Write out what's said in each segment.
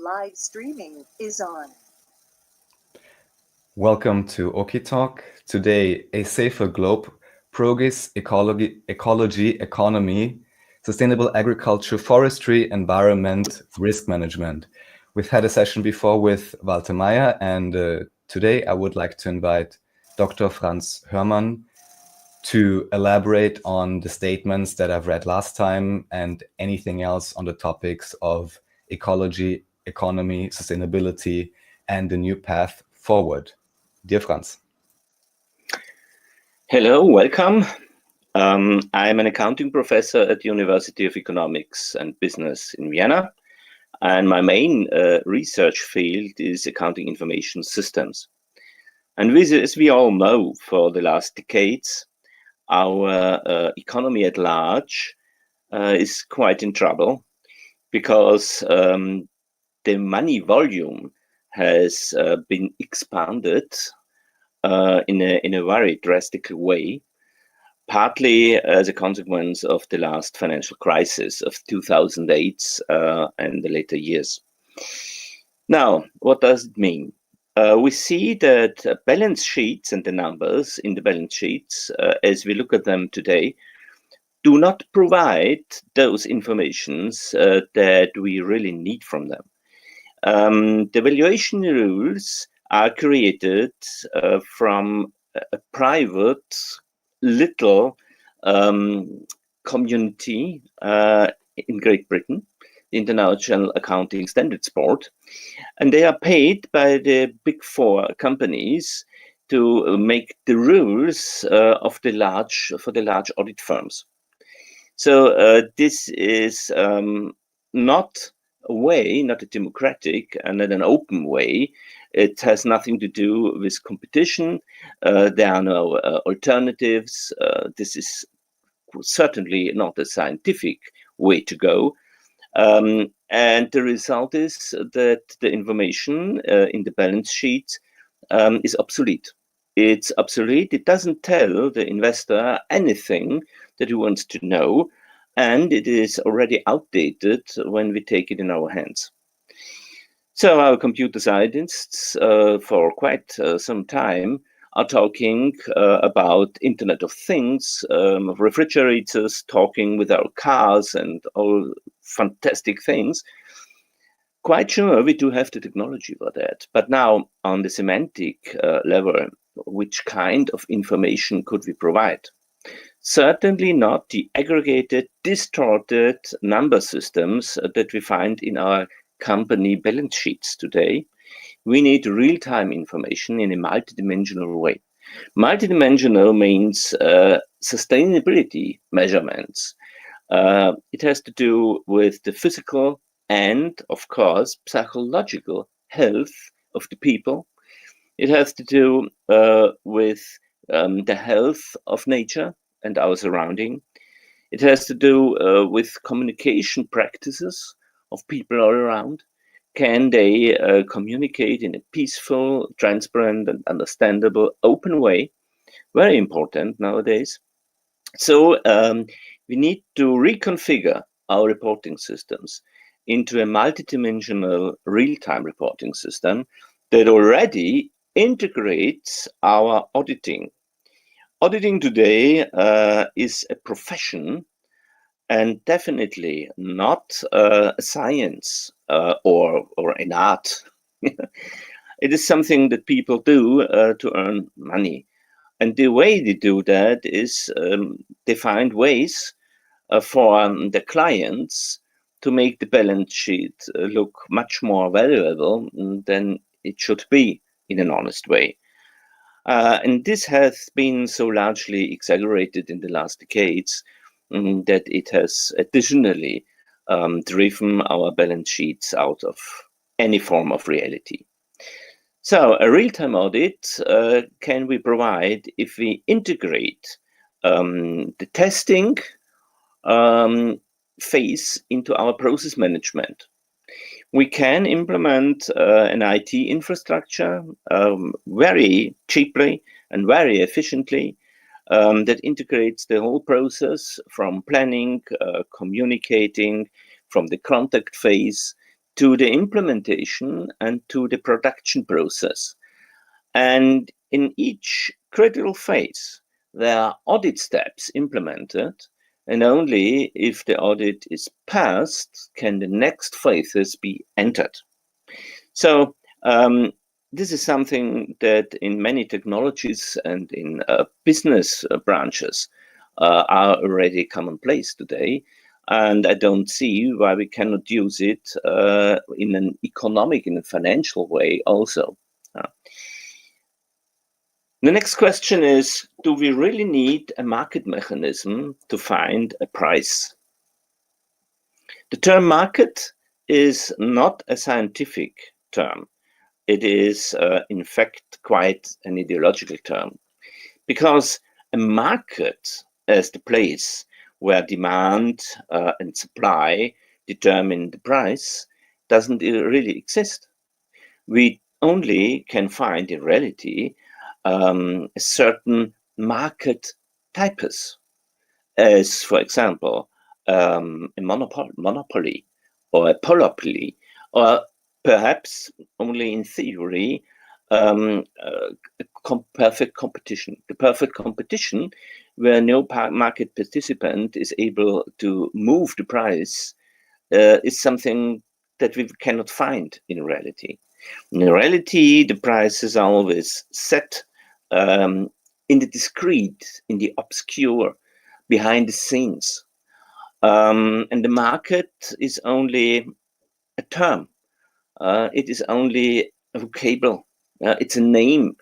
Live streaming is on. Welcome to Oki Talk. Today, a safer globe, progress, ecology, economy, sustainable agriculture, forestry, environment, risk management. We've had a session before with Walter Meyer, and today I would like to invite Dr. Franz Hörmann to elaborate on the statements that I've read last time and anything else on the topics of ecology, economy, sustainability, and the new path forward. Dear Franz. Hello, welcome. I'm an accounting professor at the University of Economics and Business in Vienna, and my main research field is accounting information systems. And as we all know, for the last decades, our economy at large is quite in trouble because the money volume has been expanded in a very drastic way, partly as a consequence of the last financial crisis of 2008 and the later years. Now, what does it mean? We see that balance sheets and the numbers in the balance sheets, as we look at them today, do not provide those informations that we really need from them. The valuation rules are created from a private little community in Great Britain, the International Accounting Standards Board, and they are paid by the big four companies to make the rules for the large audit firms. So this is not a way, not a democratic and not an open way. It has nothing to do with competition. There are no alternatives. This is certainly not a scientific way to go. And the result is that the information in the balance sheet is obsolete. It's obsolete. It doesn't tell the investor anything that he wants to know, and it is already outdated when we take it in our hands. So our computer scientists for quite some time are talking about Internet of Things, refrigerators talking with our cars and all fantastic things. Quite sure we do have the technology for that. But now on the semantic level, which kind of information could we provide? Certainly not the aggregated, distorted number systems that we find in our company balance sheets today. We need real-time information in a multidimensional way. Multidimensional means sustainability measurements. It has to do with the physical and, of course, psychological health of the people. It has to do with the health of nature and our surrounding. It has to do with communication practices of people all around. Can they communicate in a peaceful, transparent, and understandable, open way? Very important nowadays. So we need to reconfigure our reporting systems into a multidimensional real-time reporting system that already integrates our auditing. Auditing today is a profession and definitely not a science or an art. It is something that people do to earn money. And the way they do that is they find ways for the clients to make the balance sheet look much more valuable than it should be in an honest way. And this has been so largely exaggerated in the last decades that it has additionally driven our balance sheets out of any form of reality. So a real-time audit can we provide if we integrate the testing phase into our process management. We can implement an IT infrastructure very cheaply and very efficiently that integrates the whole process from planning, communicating, from the contact phase to the implementation and to the production process. And in each critical phase, there are audit steps implemented, and only if the audit is passed can the next phases be entered. So this is something that in many technologies and in business branches are already commonplace today. And I don't see why we cannot use it in an economic, in a financial way also. The next question is, do we really need a market mechanism to find a price? The term market is not a scientific term. It is, in fact, quite an ideological term, because a market as the place where demand and supply determine the price doesn't really exist. We only can find in reality a certain market types, as, for example, a monopoly or a polypoly, or perhaps only in theory, perfect competition. The perfect competition where no market participant is able to move the price is something that we cannot find in reality. In reality, the price is always set in the discrete, in the obscure, behind the scenes. And the market is only a term. It is only a vocabulary. It's a name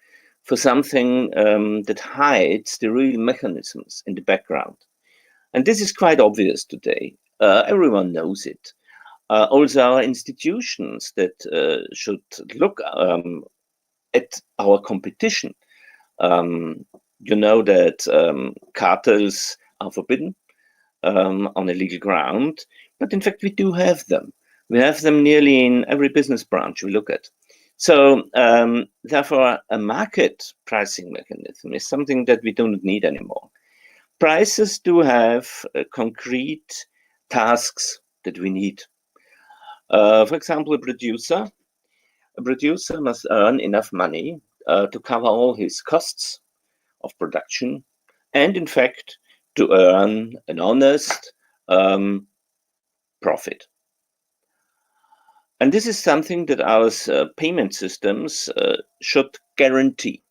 for something that hides the real mechanisms in the background. And this is quite obvious today. Everyone knows it. Also, our institutions that should look at our competition. You know that cartels are forbidden on a legal ground, but in fact we do have them. We have them nearly in every business branch we look at. So therefore, a market pricing mechanism is something that we don't need anymore. Prices do have concrete tasks that we need. For example, a producer must earn enough money to cover all his costs of production, and in fact, to earn an honest profit. And this is something that our payment systems should guarantee.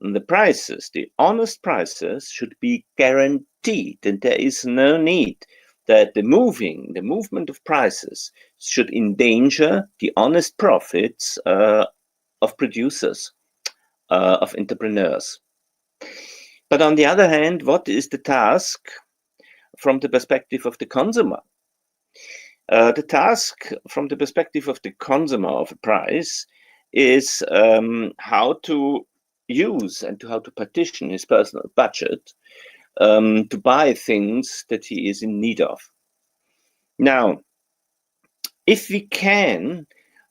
And the prices, the honest prices, should be guaranteed, and there is no need that the movement of prices should endanger the honest profits of producers, of entrepreneurs. But on the other hand, what is the task from the perspective of the consumer? The task from the perspective of the consumer of a price is how to use and how to partition his personal budget to buy things that he is in need of. Now, if we can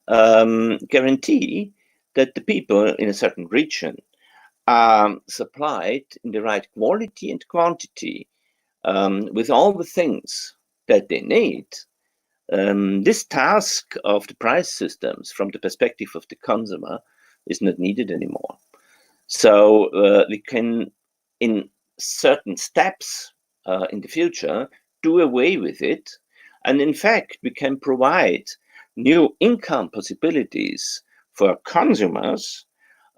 guarantee that the people in a certain region are supplied in the right quality and quantity with all the things that they need, this task of the price systems from the perspective of the consumer is not needed anymore. So we can, in certain steps in the future, do away with it. And in fact, we can provide new income possibilities for consumers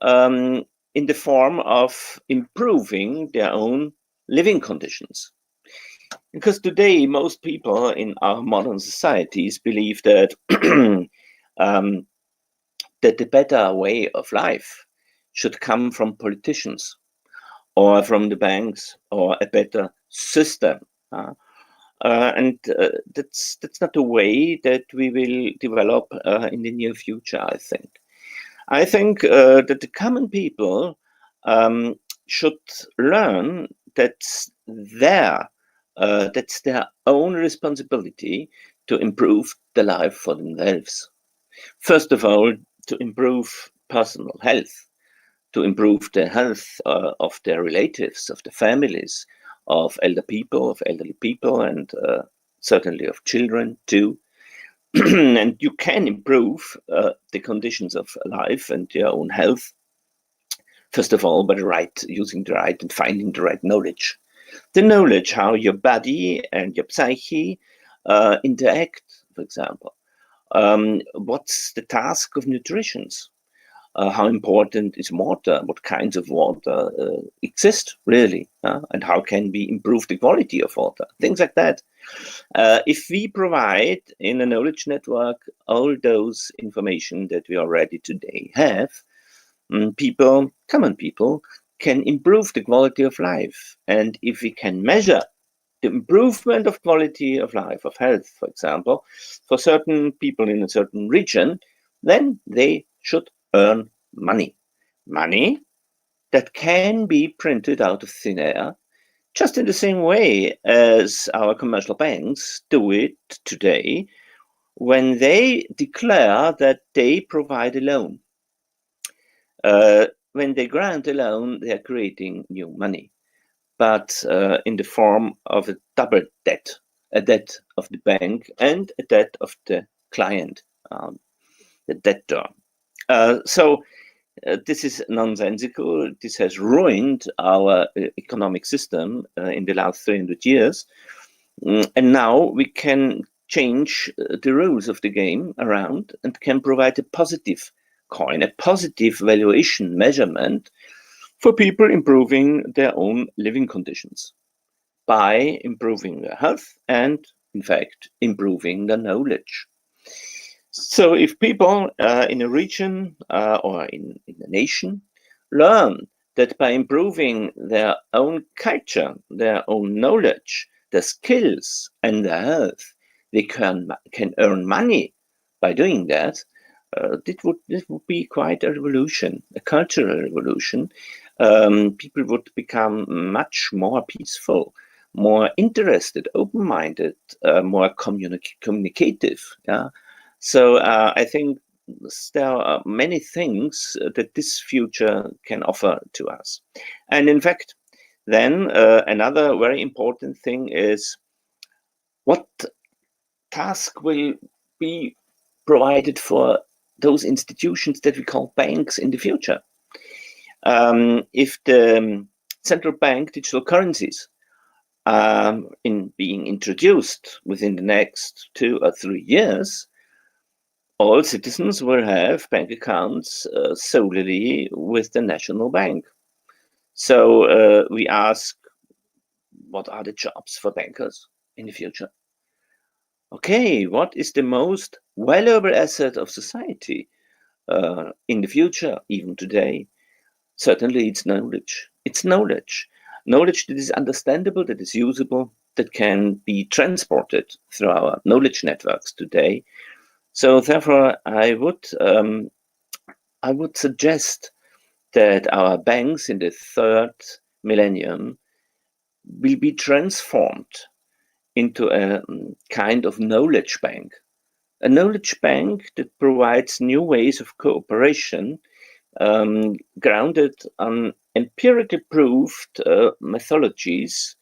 in the form of improving their own living conditions. Because today, most people in our modern societies believe that that the better way of life should come from politicians or from the banks or a better system. And that's not the way that we will develop in the near future, I think. I think that the common people should learn that's their own responsibility to improve the life for themselves. First of all, to improve personal health, to improve the health of their relatives, of the families, of elderly people, and certainly of children too. and you can improve the conditions of life and your own health, first of all, by using the right and finding the right knowledge. The knowledge how your body and your psyche interact, for example. What's the task of nutrition? How important is water? What kinds of water exist really? And how can we improve the quality of water? Things like that. If we provide in a knowledge network all those information that we already today have, common people, can improve the quality of life. And if we can measure the improvement of quality of life, of health, for example, for certain people in a certain region, then they should earn money. Money that can be printed out of thin air, just in the same way as our commercial banks do it today when they declare that they provide a loan. When they grant a loan, they are creating new money, but in the form of a double debt, a debt of the bank and a debt of the client, the debtor. So this is nonsensical. This has ruined our economic system in the last 300 years. And now we can change the rules of the game around and can provide a positive coin, a positive valuation measurement for people improving their own living conditions by improving their health and, in fact, improving their knowledge. So if people in a region or in a nation learn that by improving their own culture, their own knowledge, their skills and their health, they can earn money by doing that, this would be quite a revolution, a cultural revolution. People would become much more peaceful, more interested, open-minded, more communicative. Yeah. So I think there are many things that this future can offer to us. And in fact, then another very important thing is what task will be provided for those institutions that we call banks in the future. If the central bank digital currencies in being introduced within the next 2 or 3 years, all citizens will have bank accounts solely with the national bank. So we ask, what are the jobs for bankers in the future? Okay, what is the most valuable asset of society in the future, even today? Certainly it's knowledge. It's knowledge. Knowledge that is understandable, that is usable, that can be transported through our knowledge networks today. So therefore, I would suggest that our banks in the 3rd millennium will be transformed into a kind of knowledge bank. A knowledge bank that provides new ways of cooperation grounded on empirically proved methodologies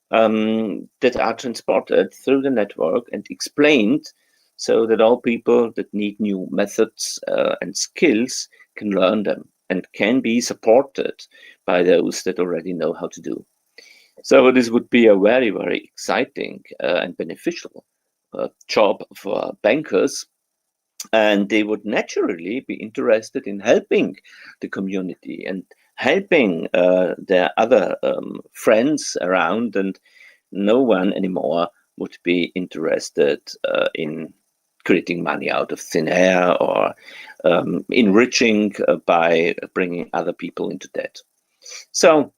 that are transported through the network and explained so that all people that need new methods and skills can learn them and can be supported by those that already know how to do. So this would be a very, very exciting and beneficial job for bankers, and they would naturally be interested in helping the community and helping their other friends around, and no one anymore would be interested in creating money out of thin air or enriching by bringing other people into debt. So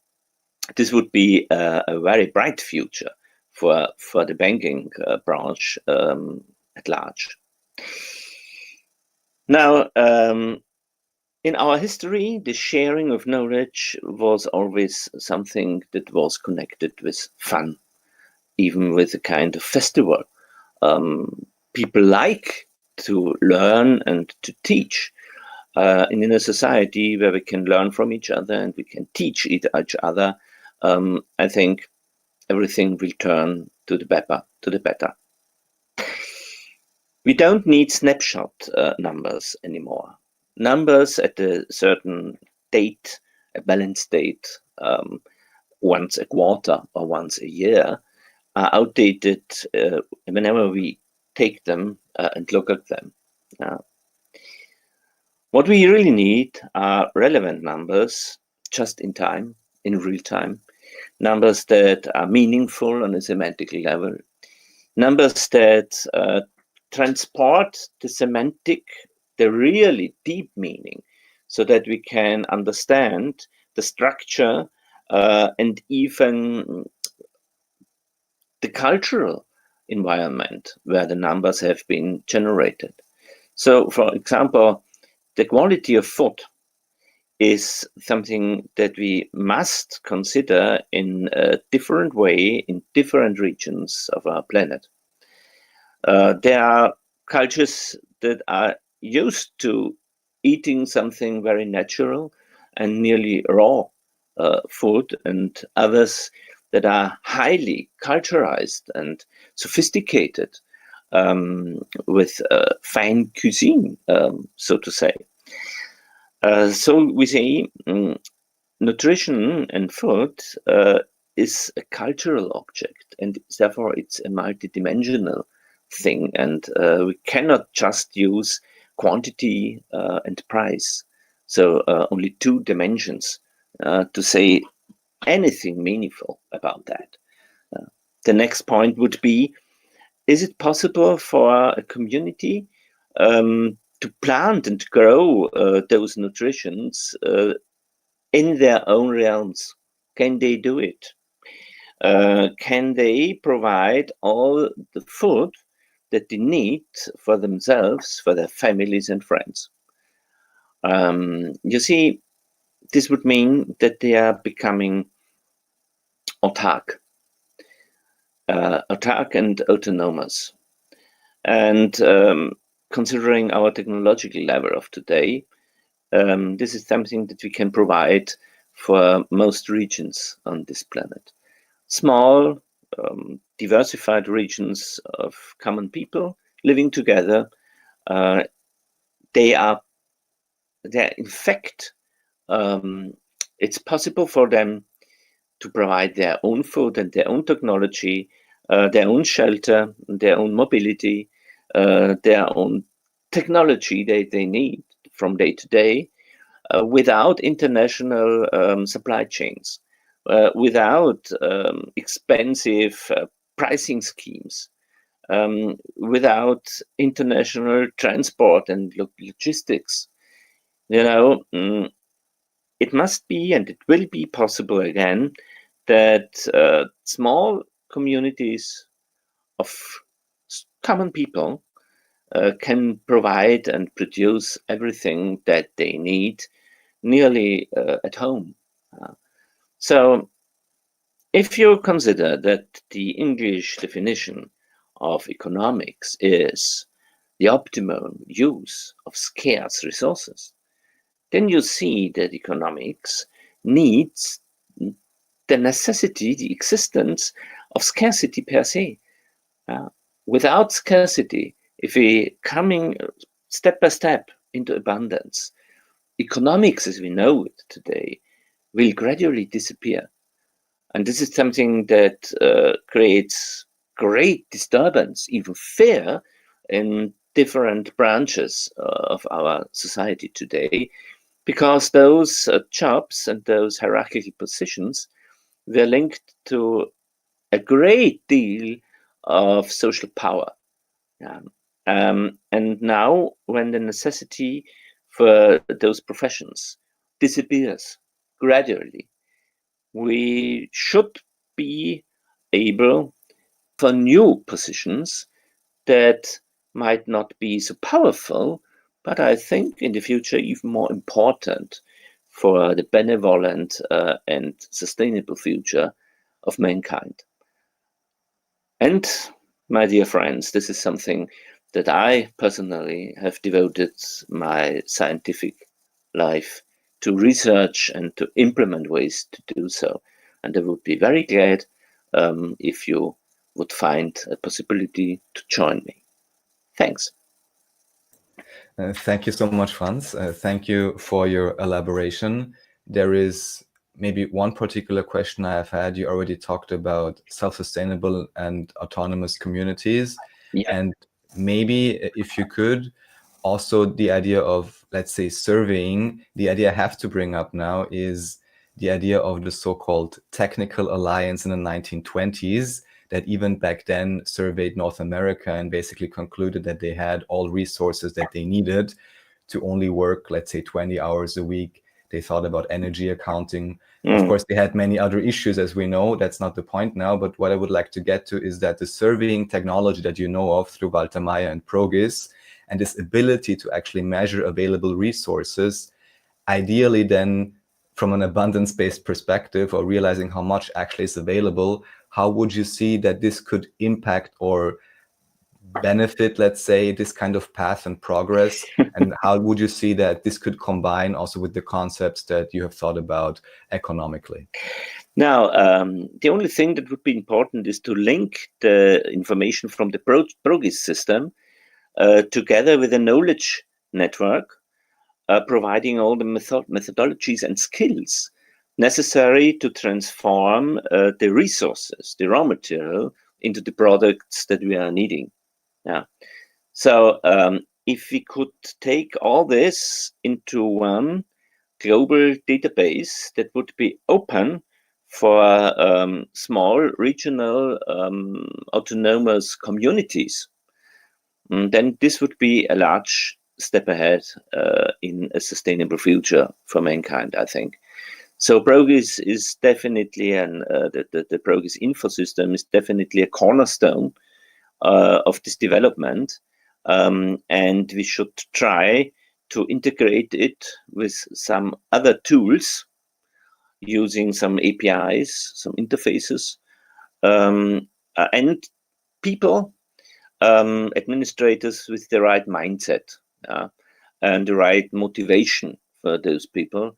this would be a very bright future for the banking branch at large. Now, in our history, the sharing of knowledge was always something that was connected with fun, even with a kind of festival. People like to learn and to teach. And in a society where we can learn from each other and we can teach each other, I think everything will turn to the better. We don't need snapshot numbers anymore. Numbers at a certain date, a balance date, once a quarter or once a year, are outdated whenever we take them and look at them. What we really need are relevant numbers, just in time, in real time, numbers that are meaningful on a semantic level, numbers that transport the semantic, the really deep meaning, so that we can understand the structure and even the cultural environment where the numbers have been generated. So, for example, the quality of food is something that we must consider in a different way in different regions of our planet. There are cultures that are used to eating something very natural and nearly raw food, and others that are highly culturalized and sophisticated with fine cuisine, so to say. So we say nutrition and food is a cultural object, and therefore it's a multidimensional thing, and we cannot just use quantity and price, so only two dimensions to say anything meaningful about that. The next point would be, is it possible for a community to plant and grow those nutritions in their own realms? Can they do it? Can they provide all the food that they need for themselves, for their families and friends? You see, this would mean that they are becoming autark and autonomous. And considering our technological level of today, this is something that we can provide for most regions on this planet. Small, diversified regions of common people living together, they're in fact, it's possible for them to provide their own food and their own technology, their own shelter, their own mobility, their own technology that they need from day to day, without international supply chains, without expensive pricing schemes, without international transport and logistics. You know, it must be, and it will be possible again, that small communities of common people can provide and produce everything that they need nearly at home. So if you consider that the English definition of economics is the optimum use of scarce resources, then you see that economics needs the necessity, the existence of scarcity per se. Without scarcity, if we coming step by step into abundance, economics as we know it today will gradually disappear. And this is something that creates great disturbance, even fear, in different branches of our society today, because those jobs and those hierarchical positions were linked to a great deal of social power. And now, when the necessity for those professions disappears gradually, we should be able for new positions that might not be so powerful, but I think in the future even more important for the benevolent and sustainable future of mankind. And my dear friends, this is something that I personally have devoted my scientific life to research and to implement ways to do so. And I would be very glad if you would find a possibility to join me. Thanks. Thank you so much, Franz. Thank you for your elaboration. There is maybe one particular question I have had. You already talked about self-sustainable and autonomous communities. Yeah. And maybe if you could, also the idea of, let's say, surveying, the idea I have to bring up now is the idea of the so-called Technical Alliance in the 1920s that even back then surveyed North America and basically concluded that they had all resources that they needed to only work, let's say, 20 hours a week. They thought about energy accounting. Of course, they had many other issues, as we know. That's not the point now. But what I would like to get to is that the surveying technology that you know of through Walter Meyer and Progis, and this ability to actually measure available resources, ideally then from an abundance-based perspective or realizing how much actually is available, how would you see that this could impact or benefit, let's say, this kind of path and progress? And how would you see that this could combine also with the concepts that you have thought about economically? Now, the only thing that would be important is to link the information from the Progis system together with a knowledge network, providing all the methodologies and skills necessary to transform the resources, the raw material, into the products that we are needing. Yeah. So if we could take all this into one global database that would be open for small regional autonomous communities, then this would be a large step ahead in a sustainable future for mankind, I think. So Progis is definitely, the Progis info system is definitely a cornerstone of this development. And we should try to integrate it with some other tools using some APIs, some interfaces, and people, administrators with the right mindset and the right motivation for those people,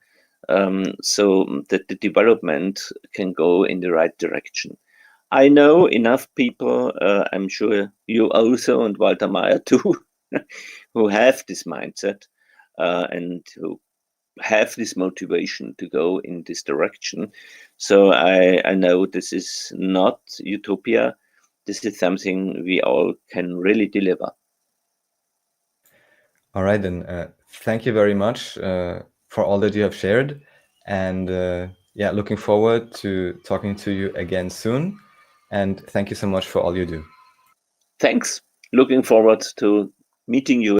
so that the development can go in the right direction. I know enough people, I'm sure you also, and Walter Meyer too, who have this mindset and who have this motivation to go in this direction. So I know this is not utopia. This is something we all can really deliver. All right, then. Thank you very much for all that you have shared. And yeah, looking forward to talking to you again soon. And thank you so much for all you do. Thanks. Looking forward to meeting you